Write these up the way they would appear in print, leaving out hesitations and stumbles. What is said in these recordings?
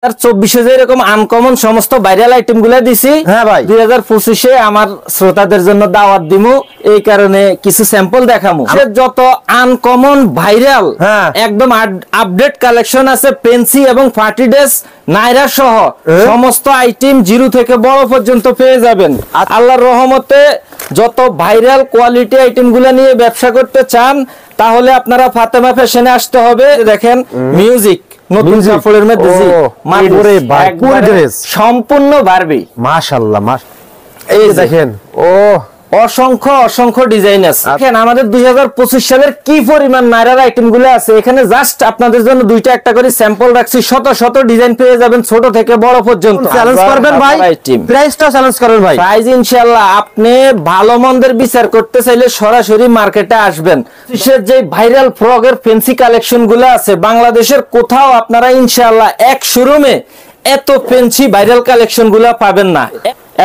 2024 এরকম আনকমন সমস্ত viral item গুলা দিছি। হ্যাঁ ভাই, 2025 আমার শ্রোতাদের জন্য দাওয়াত দিমু, এই কারণে কিছু স্যাম্পল দেখামু। যত আনকমন ভাইরাল একদম আপডেট কালেকশন আছে পেন্সি এবং 40 ডেজ নাইরা সহ সমস্ত আইটেম জিরো থেকে বড় পর্যন্ত পেয়ে যাবেন। আল্লাহর রহমতে যত ভাইরাল কোয়ালিটি আইটেম গুলা নিয়ে ব্যবসা করতে চান তাহলে আপনারা ফাতেমা ফ্যাশনে আসতে হবে। দেখেন মিউজিক নতুন কাপড়ের মধ্যে সম্পূর্ণ বারবি, মাশাআল্লাহ। এই দেখেন অসংখ্য অসংখ্য ডিজাইন আছে। দেখেন আমাদের 2025 সালের কি পরিমাণ নাইরার আইটেম গুলো আছে। এখানে জাস্ট আপনাদের জন্য দুইটা একটা করে স্যাম্পল রাখছি। শত শত ডিজাইন পেয়ে যাবেন ছোট থেকে বড় পর্যন্ত। চ্যালেঞ্জ করবেন ভাই, প্রাইসটা চ্যালেঞ্জ করবেন ভাই। প্রাইস ইনশাআল্লাহ আপনি ভালো মন্দের বিচার করতে চাইলে সরাসরি মার্কেটে আসবেন। বিশেষ যে ভাইরাল ফ্রকের ফ্যান্সি কালেকশন গুলো আছে বাংলাদেশের কোথাও আপনারা ইনশাআল্লাহ এক শোরুমে এত ফ্যান্সি ভাইরাল কালেকশন গুলো পাবেন না,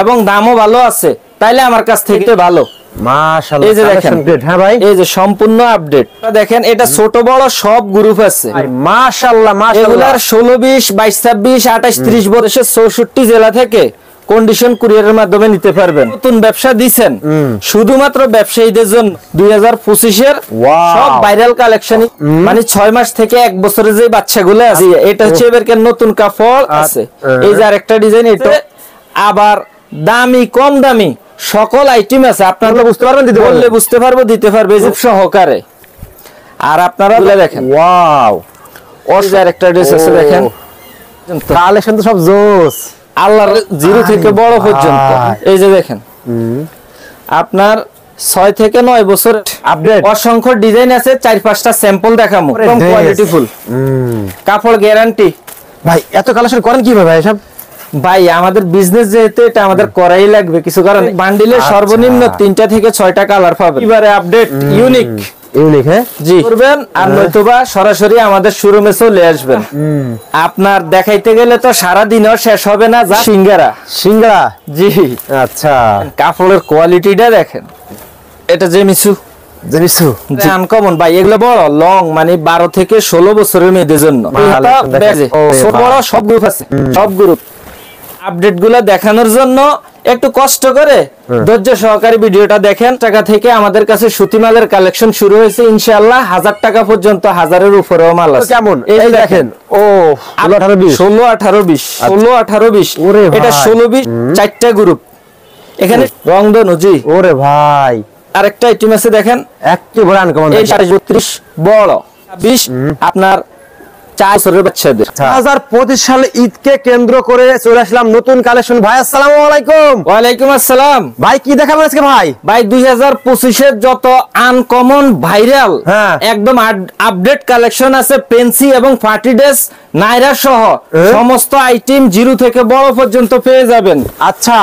এবং দামও ভালো আছে। তাইলে আমার কাছ থেকে ভালো। মাশাআল্লাহ, এই যে দেখেন, হ্যাঁ ভাই, এই যে সম্পূর্ণ আপডেট দেখেন। এটা ছোট বড় সব গ্রুপ আছে। মাশাআল্লাহ মাশাআল্লাহ। এগুলার 16, 20, 22, 26, 28, 30 বছরের 64 জেলা থেকে কন্ডিশন কুরিয়ারের মাধ্যমে নিতে পারবেন। নতুন ব্যবসা দিবেন শুধুমাত্র ব্যবসায়ীদের জন্য। 2025 এর সব ভাইরাল কালেকশন, মানে 6 মাস থেকে 1 বছরের যে বাচ্চাগুলো আছে, এটা হচ্ছে এবারকার নতুন কাপড় আছে। এই যে আরেকটা ডিজাইন, এটা আবার দামি কম দামি সকল আইটেম আছে। আপনারা বুঝতে পারবেন, দিতে বললে বুঝতে পারবো, দিতে পারবে খুব সহকারে। আর আপনারা দেখেন ওয়াও, অসাধারণ একটা ড্রেস আছে। দেখেন কালেকশন তো সব জোস, আল্লাহর জিরো থেকে বড় পর্যন্ত। এই যে দেখেন আপনার 6 থেকে 9 বছর আপডেট অসংখ্য ডিজাইন আছে। 4-5টা স্যাম্পল দেখামু, একদম কোয়ালিটি ফুল, কাপড় গ্যারান্টি। ভাই এত কালেকশন করেন কিভাবে ভাই সব? ভাই আমাদের বিজনেস যেহেতু এটা আমাদের করাই লাগবে কিছু, কারণ বান্ডিলে সর্বনিম্ন 3টা থেকে 6টা কালার পাবেন। এবারে আপডেট ইউনিক হ্যাঁ জি করবেন, আর নয়তোবা সরাসরি আমাদের শোরুমে চলে আসবেন। আপনার দেখাইতে গেলে তো সারা দিনও শেষ হবে না। যা সিঙ্গারা জি, আচ্ছা। কাপড়ের কোয়ালিটিটা দেখেন, এটা জেমিসু আনকমন ভাই। এগুলো বড় লং, মানে 12 থেকে 16 বছরের মেয়েদের জন্য। বড় সব গ্রুপ আছে, সব গ্রুপ। আপডেট গুলা দেখানোর জন্য একটু কষ্ট করে ধৈর্য সহকারে ভিডিওটা দেখেন। টাকা থেকে আমাদের কাছে সুতিমালের কালেকশন শুরু হয়েছে ইনশাআল্লাহ 1000 টাকা পর্যন্ত, 1000-এর উপরেও মাল আছে। কেমন এই দেখেন, ও 16, 18, 20, 16, 18, 20, এটা 16, 20 চারটা গ্রুপ। এখানে রংধনু জি। ওরে ভাই আরেকটা আইটেম আছে দেখেন, একেবারে আনকমন। এই 32 বড় 20 আপনার 4 বছরের বাচ্চাদের। 2025 সালে ঈদকে কেন্দ্র করে চলে আসলাম নতুন কালেকশন। ভাই আসসালামু আলাইকুম। ওয়ালাইকুম আসসালাম। ভাই কি দেখাবেন আজকে ভাই? ভাই 2025 এর যত আনকমন ভাইরাল একদম আপডেট কালেকশন আছে পেন্সি এবং 40 ডেজ নাইরা সহ সমস্ত আইটেম জিরো থেকে বড় পর্যন্ত পেয়ে যাবেন। আচ্ছা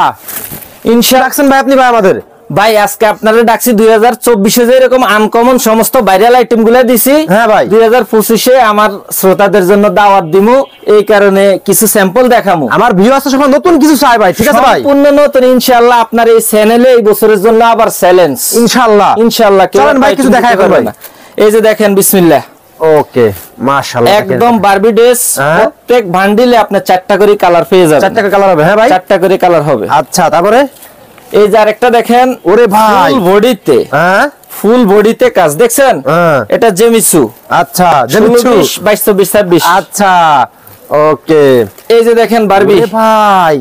ইনশাআল্লাহ ভাই আপনি ভাই আমাদের ভাই আজকে আপনারা ডাকছি 2024 এ এরকম আনকমন সমস্ত ভাইরাল আইটেম গুলা দিছি। হ্যাঁ ভাই, 2025 আমার শ্রোতাদের জন্য দাওয়াত দিমু, এই কারণে কিছু স্যাম্পল দেখামু। আমার ভিউয়ার্স সব নতুন কিছু চাই ভাই, ঠিক আছে ভাই? সম্পূর্ণ নতুন ইনশাআল্লাহ। আপনার এই চ্যানেলে এই বছরের জন্য আবার চ্যালেঞ্জ ইনশাআল্লাহ। চলেন ভাই কিছু দেখাই করবেন। এই যে দেখেন বিসমিল্লাহ। ওকে মাশাআল্লাহ, একদম বারবি ড্রেস। প্রত্যেক বান্ডিলে আপনার 4টা করে কালার পেয়ে যাবেন। 4টা কালার হবে? হ্যাঁ ভাই 4টা করে কালার হবে। আচ্ছা তারপরে এই যে আরেকটা দেখেন, ওরে ভাই ফুল বডিতে, ফুল বডিতে কাজ দেখছেন, এটা জেমিসু। আচ্ছা জেমিসু 22, 24, 26। আচ্ছা ওকে। এই যে দেখেন বারবি ভাই,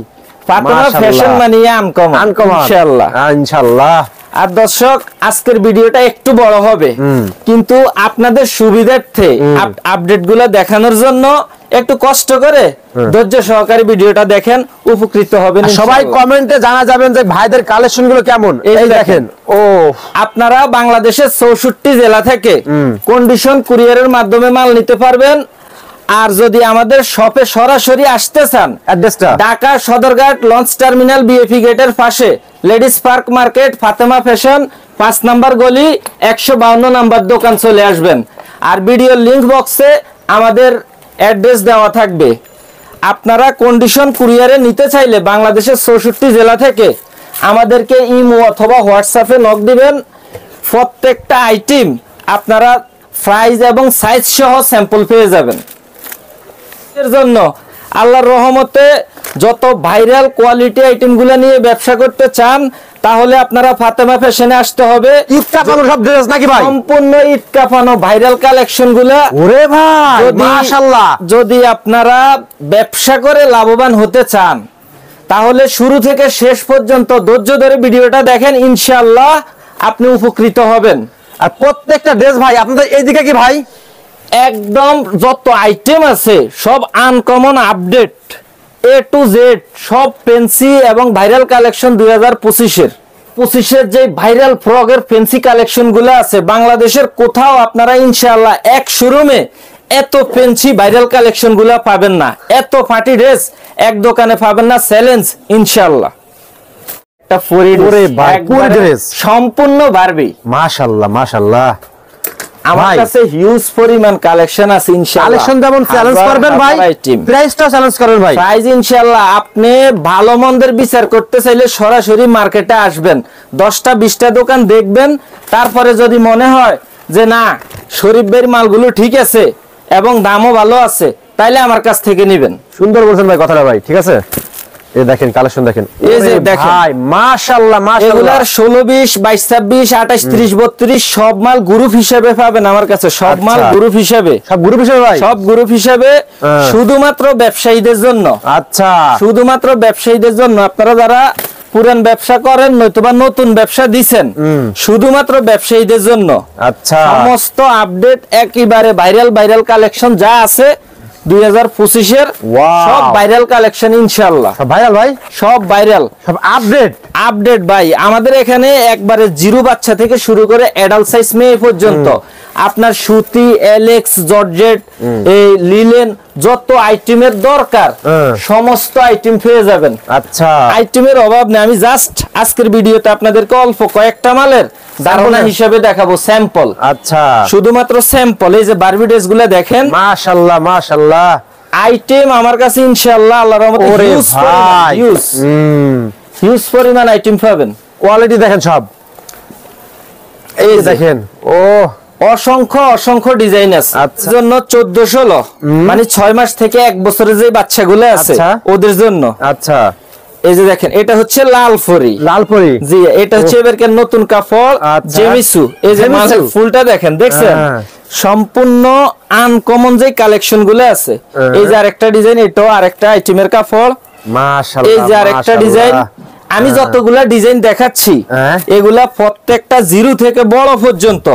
ফাতেমা ফ্যাশন মানে আনকমন ইনশাআল্লাহ ইনশাআল্লাহ। আর দর্শক আজকের ভিডিওটা একটু বড় হবে, কিন্তু আপনাদের সুবিধার্থে আপডেট গুলা দেখানোর জন্য একটু কষ্ট করে ধৈর্য সহকারে ভিডিওটা দেখেন, উপকৃত হবেন। সবাই কমেন্টে জানা যাবেন যে ভাইদের কালেকশন গুলো কেমন। এই দেখেন, ও আপনারা বাংলাদেশের 64 জেলা থেকে কন্ডিশন কুরিয়ারের মাধ্যমে মাল নিতে পারবেন। আর যদি আমাদের শপে সরাসরি আসতে চান, অ্যাড্রেসটা ঢাকা সদরঘাট লঞ্চ টার্মিনাল বিএফি গেটের পাশে ladies park market Fatema fashion 5 নম্বর গলি 152 নম্বর দোকান চলে আসবেন। আর ভিডিওর লিংক বক্সে আমাদের অ্যাড্রেস দেওয়া থাকবে। আপনারা কন্ডিশন কুরিয়ারে নিতে চাইলে বাংলাদেশের 64 জেলা থেকে আমাদেরকে ইমো অথবা হোয়াটসঅ্যাপে নক দিবেন। প্রত্যেকটা আইটেম আপনারা প্রাইস এবং সাইজ সহ স্যাম্পল পেয়ে যাবেন। এর জন্য আল্লাহর রহমতে যত ভাইরাল কোয়ালিটি আইটেমগুলো নিয়ে ব্যবসা করতে চান তাহলে আপনারা ফাতেমা ফ্যাশনে আসতে হবে। ঈদ কাপানো সব ড্রেস নাকি ভাই? সম্পূর্ণ ঈদ কাপানো ভাইরাল কালেকশন গুলা। ওরে ভাই মাশাআল্লাহ, যদি আপনারা ব্যবসা করে লাভবান হতে চান তাহলে শুরু থেকে শেষ পর্যন্ত ধৈর্য ধরে ভিডিওটা দেখেন, ইনশাআল্লাহ আপনি উপকৃত হবেন। আর প্রত্যেকটা ড্রেস ভাই আপনাদের এইদিকে কি ভাই একদম যত আইটেম আছে সব uncommon update, A to Z সব ফ্যান্সি এবং ভাইরাল কালেকশন 2025-এর যে ভাইরাল ফ্রকের ফ্যান্সি কালেকশন গুলো আছে বাংলাদেশের কোথাও আপনারা ইনশাআল্লাহ এক শোরুমে এত ফ্যান্সি ভাইরাল কালেকশন গুলা পাবেন না, এত পার্টি ড্রেস এক দোকানে পাবেন না, চ্যালেঞ্জ ইনশাআল্লাহ। একটা ড্রেস সম্পূর্ণ বারবি। মাশাআল্লাহ মাশাআল্লাহ, আমার কাছে হিউজ পরিমাণ কালেকশন আছে ইনশাআল্লাহ। কালেকশন যেমন চ্যালেঞ্জ করবেন ভাই, প্রাইসটা চ্যালেঞ্জ করবেন ভাই। প্রাইস ইনশাআল্লাহ আপনি ভালো মন্দের বিচার করতে চাইলে সরাসরি মার্কেটে আসবেন, 10টা 20টা দোকান দেখবেন, তারপরে যদি মনে হয় যে না শরীফ ভাইয়ের মালগুলো ঠিক আছে এবং দামও ভালো আছে তাইলে আমার কাছ থেকে নেবেন। সুন্দর বলছেন ভাই কথাটা ভাই, ঠিক আছে। এই দেখেন কালেকশন দেখেন, এই যে দেখেন ভাই মাশাআল্লাহ মাশাআল্লাহ, এগুলার 16 20 22 26 28 30 32 সব মাল গ্রুপ হিসেবে পাবেন আমার কাছে, সব মাল গ্রুপ হিসেবে, সব গ্রুপ হিসেবে ভাই, সব গ্রুপ হিসেবে শুধুমাত্র ব্যবসায়ীদের জন্য। আচ্ছা, শুধুমাত্র ব্যবসায়ীদের জন্য। আপনারা যারা পুরান ব্যবসা করেন নয়তোবা নতুন ব্যবসা দিছেন, শুধুমাত্র ব্যবসায়ীদের জন্য। আচ্ছা, সমস্ত আপডেট একেবারে ভাইরাল কালেকশন যা আছে 2025-এর সব ভাইরাল কালেকশন ইনশাআল্লাহ। সব ভাইরাল ভাই, সব ভাইরাল, সব আপডেট ভাই। আমাদের এখানে একবারে জিরো বাচ্চা থেকে শুরু করে অ্যাডাল্ট সাইজ মেয়ে পর্যন্ত আপনার সুতি, এলেক্স, জর্জেট, এই লিলেন যত আইটেমের দরকার সমস্ত আইটেম পেয়ে যাবেন। আচ্ছা, আইটেমের অভাব নেই। আমি জাস্ট আজকের ভিডিওতে আপনাদেরকে অল্প কয়েকটা মালের ধারণা হিসেবে দেখাবো, স্যাম্পল। আচ্ছা, শুধুমাত্র স্যাম্পল। এই যে বারবি ড্রেস গুলা দেখেন, মাশাআল্লাহ মাশাআল্লাহ, আইটেম আমার কাছে ইনশাআল্লাহ আল্লাহর রহমতে হিউজ পরিমাণ আইটেম পাবেন। কোয়ালিটি দেখেন সব, এই দেখেন, ও অসংখ্য ডিজাইন আছে। জন্য 1416 মানে 6 মাস থেকে 1 বছরের যে বাচ্চাগুলো আছে ওদের জন্য। আচ্ছা, এই যে দেখেন এটা হচ্ছে লাল পরি, জি এটা হচ্ছে এবারকার নতুন কাপড় জেমিসু। এই যে মালের ফুলটা দেখেন, দেখছেন সম্পূর্ণ আনকমন যে কালেকশন গুলো আছে। এই যে আরেকটা ডিজাইন, এটাও আরেকটা আইটেমের কাপড়। মাশাআল্লাহ, এই যে আরেকটা ডিজাইন। আমি যতগুলা ডিজাইন দেখাচ্ছি এগুলা প্রত্যেকটা জিরো থেকে বড় পর্যন্ত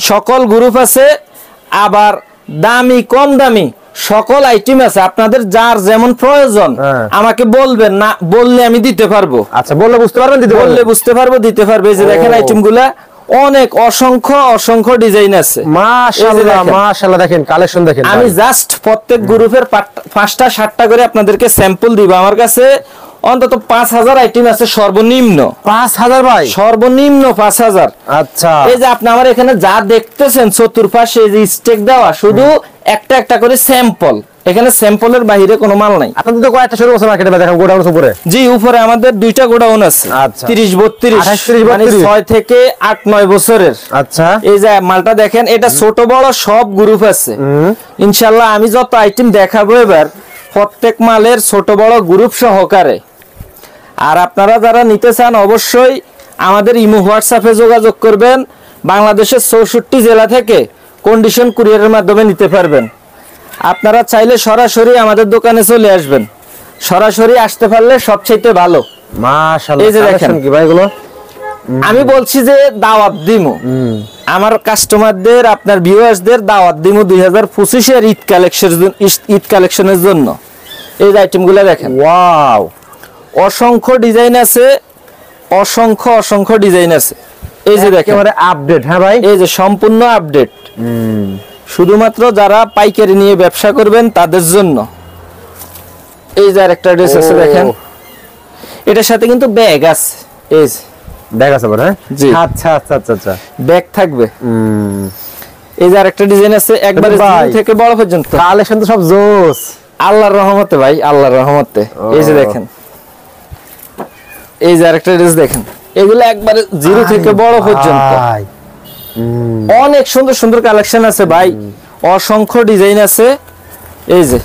সকল গ্রুপ আছে, আবার দামি কম দামি সকল আইটেম আছে। আপনাদের যার যেমন প্রয়োজন আমাকে বলবেন, না বললে আমি দিতে পারবো। আচ্ছা, বললে বুঝতে পারবেন, বললে বুঝতে পারবো, দিতে পারবে। এই যে দেখেন আইটেম গুলা অনেক অসংখ্য ডিজাইন আছে। মাশাআল্লাহ মাশাআল্লাহ, দেখেন কালেকশন দেখেন। আমি জাস্ট প্রত্যেক গ্রুপের 5টা 7টা করে আপনাদেরকে স্যাম্পল দিব। আমার কাছে অন্তত 5000 আইটেম আছে সর্বনিম্ন। 5000 ভাই, সর্বনিম্ন 5000। আচ্ছা, এই যে আপনি আমার এখানে যা দেখতেছেন চতুর্পাশে এই যে স্টেক দেওয়া, শুধু একটা করে স্যাম্পল। এখানে স্যাম্পলের বাইরে কোনো মাল নাই। আপনাদের তো কয়েকটা শোরুম আছে মার্কেটে, দেখেন গোডাউন উপরে। জি, উপরে আমাদের 2টা গোডাউন আছে। 30 32 মানে 6 থেকে 8 9 বছরের। আচ্ছা, এই যে মালটা দেখেন, এটা ছোট বড় সব গ্রুপ আছে ইনশাআল্লাহ। আমি যত আইটেম দেখাবো এবার প্রত্যেক মালের ছোট বড় গ্রুপ সহকারে। আর আপনারা যারা নিতে চান অবশ্যই আমাদের ইমো হোয়াটসঅ্যাপে যোগাযোগ করবেন। বাংলাদেশের 64 জেলা থেকে কন্ডিশন কুরিয়ারের মাধ্যমে নিতে পারবেন। আপনারা চাইলে সরাসরি আমাদের দোকানে চলে আসবেন, সরাসরি আসতে পারলে সবচেয়ে ভালো। মাশাআল্লাহ, এই যে দেখেন কি ভাই এগুলো আমি বলছি যে দাওয়াত দিমু আমার কাস্টমারদের, আপনার ভিউয়ার্সদের দাওয়াত দিমু 2025-এর ঈদ কালেকশনের জন্য। এই আইটেমগুলো দেখেন, ওয়াও, অসংখ্য ডিজাইন আছে, অসংখ্য ডিজাইন আছে। এই যে দেখেন আপডেট। হ্যাঁ ভাই, এই যে সম্পূর্ণ আপডেট, শুধুমাত্র যারা পাইকারি নিয়ে ব্যবসা করবেন তাদের জন্য। এই যে আরেকটা ড্রেস আছে দেখেন, এটার সাথে কিন্তু ব্যাগ আছে। এই যে ব্যাগ আছে বড়, হ্যাঁ জি, আচ্ছা আচ্ছা আচ্ছা আচ্ছা, ব্যাগ থাকবে। এই যে আরেকটা ডিজাইন আছে একবারে জিরো থেকে বড় পর্যন্ত। কালেকশন তো সব জোস, আল্লাহর রহমতে ভাই, আল্লাহর রহমতে। এই যে দেখেন, এই যে আরেকটা ড্রেস দেখেন, এগুলো একবারে জিরো থেকে বড় পর্যন্ত। অনেক সুন্দর কালেকশন আছে ভাই, অসংখ্য ডিজাইন আছে। এই যে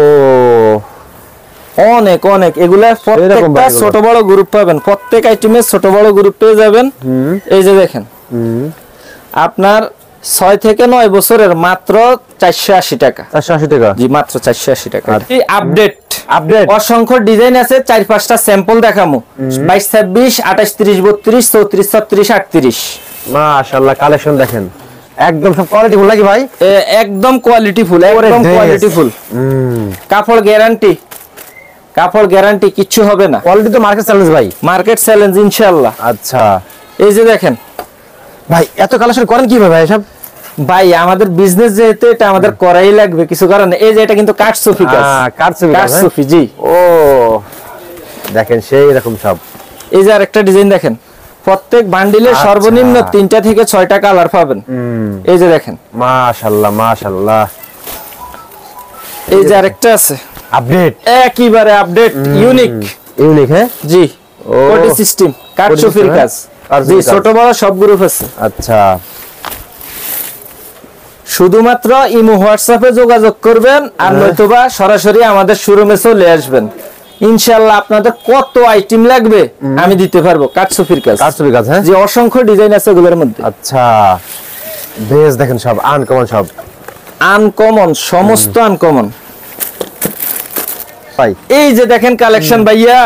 ও অনেক অনেক এগুলা প্রত্যেকটা ছোট বড় গ্রুপ পাবেন, প্রত্যেক আইটেমে ছোট বড় গ্রুপ পেয়ে যাবেন। এই যে দেখেন আপনার 6 থেকে 9 বছরের মাত্র 480 টাকা। 480 টাকা? জি মাত্র 480 টাকা। এই আপডেট আপডেট অসংখ্য ডিজাইন আছে, 4-5টা স্যাম্পল দেখামু। 22, 26, 28, 30, 32, 34, 36, 38। মাশাআল্লাহ কালেকশন দেখেন একদম সব কোয়ালিটি ফুল নাকি ভাই? একদম কোয়ালিটি ফুল, একদম কোয়ালিটি ফুল। কাপড় গ্যারান্টি, কাপড় গ্যারান্টি, কিচ্ছু হবে না। কোয়ালিটি তো মার্কেট চ্যালেঞ্জ ভাই। মার্কেট চ্যালেঞ্জ ইনশাআল্লাহ। আচ্ছা এই যে দেখেন ভাই এত কালেকশন করেন কিভাবে ভাই সব? ভাই আমাদের বিজনেস যেহেতু এটা আমাদের করাই লাগবে, কিছু কারণ। এই যে এটা কিন্তু কাঠসুফি কাজ, কাঠসুফি। জি ও দেখেন সেই রকম সব। এই যে আরেকটা ডিজাইন দেখেন, প্রত্যেক বান্ডিলে সর্বনিম্ন 3টা থেকে 6টা কালার পাবেন। এই যে দেখেন মাশাআল্লাহ মাশাআল্লাহ। এই যে আরেকটা আছে আপডেট, একেবারে আপডেট, ইউনিক। ইউনিক হ্যাঁ? জি কোটি সিস্টেম, কাঠসুফির কাজ। জি ছোট বড় সব গ্রুপ আছে। আচ্ছা শুধুমাত্র ইমো হোয়াটসঅ্যাপে যোগাযোগ করবেন, আর নয়তোবা সরাসরি আমাদের শোরুমে চলে আসবেন। ইনশাআল্লাহ আপনাদের কত আইটেম লাগবে আমি দিতে পারবো। কাঠসুফির কাজ, কাঠসুফির কাজ হ্যাঁ? জি অসংখ্য ডিজাইন আছে এগুলোর মধ্যে। আচ্ছা বেশ দেখেন সব আনকমন, সব আনকমন, সমস্ত আনকমন। ভাই এই যে দেখেন কালেকশন ভাইয়া,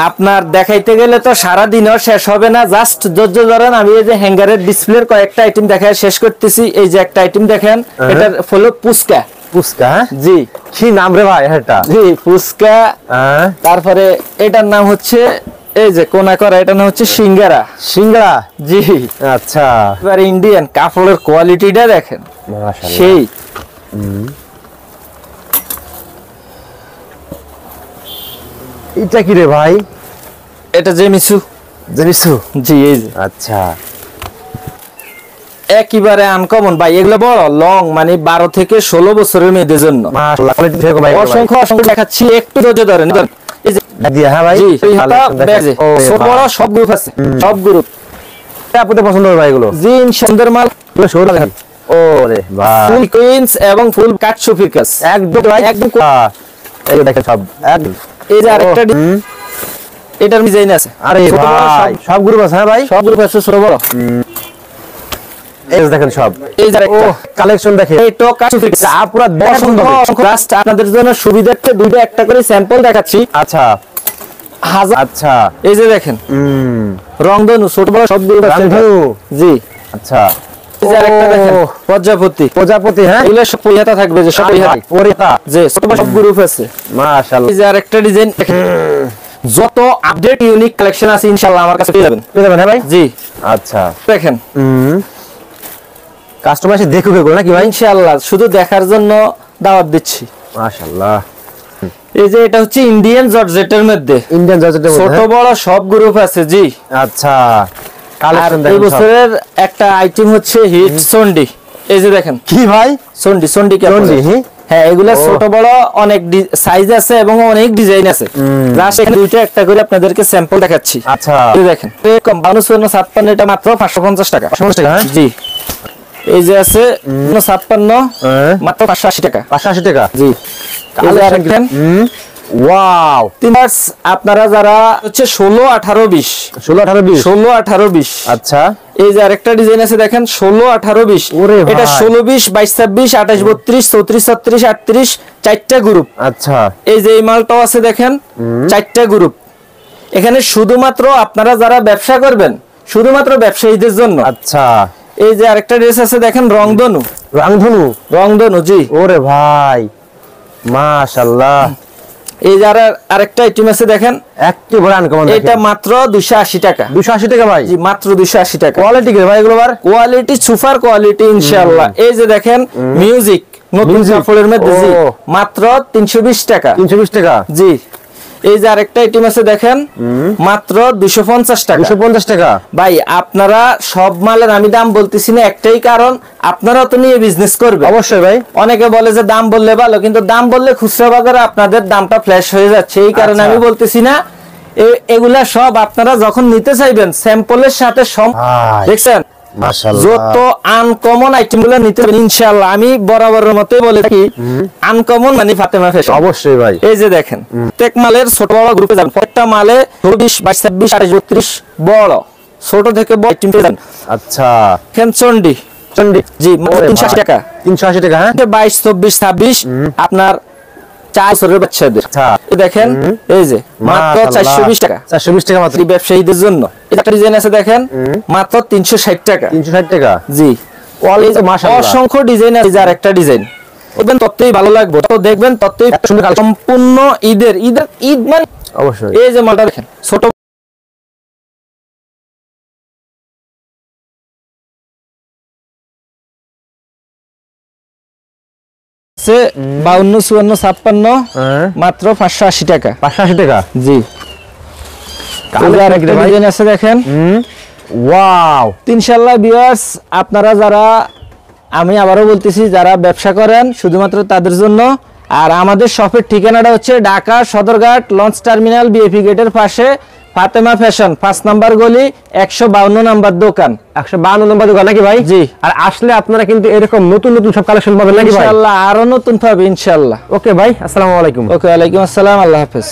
আপনার দেখাইতে গেলে তো সারা দিনও শেষ হবে না। জাস্ট ধৈর্য ধরেন, আমি এই যে হ্যাঙ্গারের ডিসপ্লের কয়েকটা আইটেম দেখায় শেষ করতেছি। এই যে একটা আইটেম দেখেন, এটা হলো পুস্কা। পুস্কা? জি কি নাম রে ভাই এটা? জি পুস্কা। তারপরে এটার নাম হচ্ছে, এই যে কোনা করা, এটার নাম হচ্ছে সিঙ্গারা। সিঙ্গারা? জি আচ্ছা। এবার ইন্ডিয়ান কাপড়ের কোয়ালিটিটা দেখেন, মাশাআল্লাহ সেই। এটা কি রে ভাই? এটা জেমিসু। জেমিসু? জি এই যে। আচ্ছা একেবারে আনকমন ভাই, এগুলো বড় লং, মানে 12 থেকে 16 বছরের মেয়েদের জন্য। মাশাআল্লাহ কোয়ালিটি দেখো ভাই। অসংখ্য অসংখ্য দেখাচ্ছি, একটু ধৈর্য ধরেন। এই যে দিয়া হ্যাঁ ভাই। জি ব্যাগে ছোট বড় সব গ্রুপ আছে, সব গ্রুপ। আপনাদের পছন্দ হবে ভাই এগুলো? জি সুন্দর মাল। এগুলো শোরুম দেখেন। ওরে ভাই ফুল কুইন্স এবং ফুল কাঠসুফির কাজ একদম ভাই একদম। এই দেখেন সব একদম। এই যে আরেকটা এটার ডিজাইন আছে। আরে ভাই সব গ্রুপ আছে হ্যাঁ ভাই? সব গ্রুপ আছে ছোট বড়। এই দেখেন সব। এই যে আরেকটা কালেকশন দেখেন। এই তো কাঠসুফির কাজ পুরো পছন্দ হবে। জাস্ট আপনাদের জন্য সুবিধার্থে দুইটা একটা করে স্যাম্পল দেখাচ্ছি। আচ্ছা হাজার। আচ্ছা এই যে দেখেন রংধনু, ছোট বড় সব গ্রুপ আছে। জি আচ্ছা। এই যে আরেকটা দেখেন প্রজাপতি। প্রজাপতি হ্যাঁ? এগুলো সব পরিহাতা থাকবে, যে সব পরিহাতা। যে ছোট বড় সব গ্রুপ আছে। মাশাআল্লাহ। এই যে আরেকটা ডিজাইন দেখেন, যত আপডেট ইউনিক কালেকশন আছে ইনশাআল্লাহ আমার কাছে পেয়ে যাবেন। পেয়ে যাবেন হ্যাঁ ভাই? জি আচ্ছা দেখেন কাস্টমার এসে দেখুক এগুলো নাকি ভাই? ইনশাআল্লাহ শুধু দেখার জন্য দাওয়াত দিচ্ছি। মাশাআল্লাহ। এই যে এটা হচ্ছে ইন্ডিয়ান জর্জেটের মধ্যে, ইন্ডিয়ান জর্জেটের মধ্যে ছোট বড় সব গ্রুপ আছে। জি আচ্ছা আর কালেকশন এই দেখেন সব। বছরের একটা আইটেম হচ্ছে হিট সন্ডি। এই যে দেখেন কি ভাই? সন্ডি, সন্ডি সন্ডি হ্যাঁ, এগুলা ছোট বড় অনেক সাইজ আছে এবং অনেক ডিজাইন আছে। জাস্ট এখানে দুইটা একটা করে আপনাদেরকে স্যাম্পল দেখাচ্ছি। আচ্ছা এই দেখেন 5256, এটা মাত্র 550 টাকা। 550 টাকা হ্যাঁ? জি এই যে আছে 56 মাত্র 580 টাকা। 580 টাকা? জি এই যে আরেকটা ওয়াও। তিনবাস আপনারা যারা হচ্ছে 16, 18, 20 16, 18, 20 16, 18, 20 আচ্ছা এই যে আরেকটা ডিজাইন আছে দেখেন 16, 18, 20 ওরে ভাই। এটা 16, 20, 22, 26, 28, 32, 34, 36, 38 চারটা গ্রুপ। আচ্ছা এই যে এই মালটাও আছে দেখেন চারটা গ্রুপ। এখানে শুধুমাত্র আপনারা যারা ব্যবসা করবেন, শুধুমাত্র ব্যবসায়ীদের জন্য। আচ্ছা এই যে আরেকটা ড্রেস আছে দেখেন রংধনু। রংধনু? রংধনু জি। ওরে ভাই মাশাআল্লাহ। এই যে আরেকটা আইটেম আছে দেখেন একেবারে আনকমন। এটা মাত্র 280 টাকা। 280 টাকা ভাই? জি মাত্র 280 টাকা। কোয়ালিটি কি ভাই এগুলো? কোয়ালিটি সুপার কোয়ালিটি ইনশাআল্লাহ। এই যে দেখেন মিউজিক, নতুন কাপড়ের মধ্যে। জি মাত্র 320 টাকা। 320 টাকা? জি এই যে আরেকটা আইটেম আছে দেখেন মাত্র 250 টাকা। 250 টাকা? ভাই আপনারা সব মালের আমি দাম বলতেছি না, একটাই কারণ আপনারা তো নিয়ে বিজনেস করবেন। অবশ্যই ভাই। অনেকে বলে যে দাম বললে ভালো, কিন্তু দাম বললে খুচরা বাজারে আপনাদের দামটা ফ্ল্যাশ হয়ে যাচ্ছে। এই কারণে আমি বলতেছি না। এগুলা সব আপনারা যখন নিতে চাইবেন স্যাম্পলের সাথে দেখছেন মাশাআল্লাহ। যত আনকমন আইটেম গুলো নিতে পারেন ইনশাআল্লাহ। আমি বরাবরের মতোই বলে থাকি আনকমন মানে ফাতেমা ফ্যাশন। অবশ্যই ভাই। এই যে দেখেন প্রত্যেক মালের ছোট বড় গ্রুপে যাবেন, প্রত্যেকটা মালে 24 22 26 28 32 বড় ছোট থেকে বড় আইটেম পেয়ে যান। আচ্ছা চন্ডি চন্ডি জি 380 টাকা, 380 টাকা। হ্যাঁ 22 24 26 আপনার 4 বছরের বাচ্চাদের। আচ্ছা। এই দেখেন এই যে মাত্র 420 টাকা, 420 টাকা মাত্র। এই ব্যবসায়ীদের জন্য। এটা একটা ডিজাইন আছে দেখেন মাত্র 360 টাকা। 360 টাকা। জি তো মাশাআল্লাহ। অসংখ্য ডিজাইন আছে, আর একটা ডিজাইন দেখবেন ততই ভালো লাগবে, তো দেখবেন ততই সুন্দর কালেকশন। সম্পূর্ণ ঈদ মানে অবশ্যই। এই যে মালটা দেখেন ছোট 52 54 56 হ্যাঁ মাত্র 580 টাকা। 580 টাকা। জি কালার একটা ডিজাইন আছে দেখেন। ওয়াও। ইনশাআল্লাহ ভিউয়ার্স আপনারা যারা, আমি আবারও বলতেছি, যারা ব্যবসা করেন শুধুমাত্র তাদের জন্য। আর আমাদের শপের ঠিকানাটা হচ্ছে Dhaka Sadarghat launch terminal BAP গেটের পাশে ফাতেমা ফ্যাশন 5 নাম্বার গলি 152 নাম্বার দোকান। 152 নম্বর দোকান নাকি ভাই? জি। আর আসলে আপনারা কিন্তু এরকম নতুন নতুন সব কালেকশন পাবেন নাকি ভাই? ইনশাআল্লাহ আরো নতুন পাবে ইনশাআল্লাহ। ওকে ভাই, আসসালামু আলাইকুম। ওকে ওয়ালাইকুম আসসালাম, আল্লাহ হাফেজ।